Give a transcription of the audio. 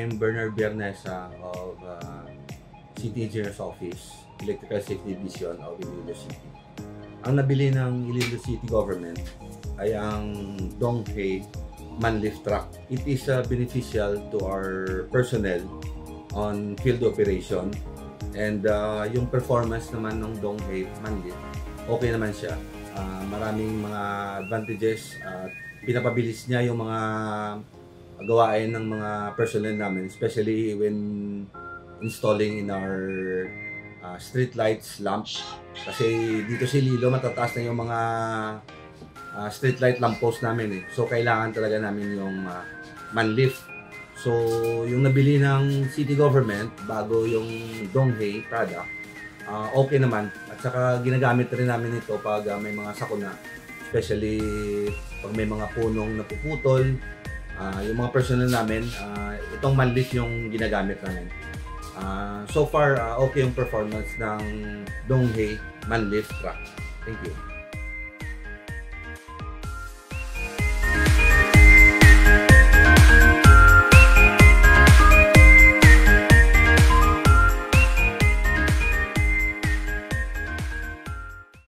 I'm Bernard Biernesa of City Engineer's Office, Electrical Safety Division of Iloilo City. Ang nabili ng Iloilo City Government ay ang Donghae man-lift truck. It is beneficial to our personnel on field operation, and yung performance naman ng Donghae man-lift, okay naman siya. Maraming mga advantages. Pinapabilis niya yung mga gawain ng mga personnel namin, especially when installing in our street lights, lamps. Kasi dito sa Iloilo, matataas na yung mga street light lamppost namin eh. So kailangan talaga namin yung man-lift. So yung nabili ng city government bago yung Donghae product, okay naman. At saka ginagamit rin namin ito pag may mga sakuna, especially pag may mga punong napuputol. Yung mga personnel namin, itong man-lift yung ginagamit namin. So far, okay yung performance ng Donghae man-lift truck. Thank you.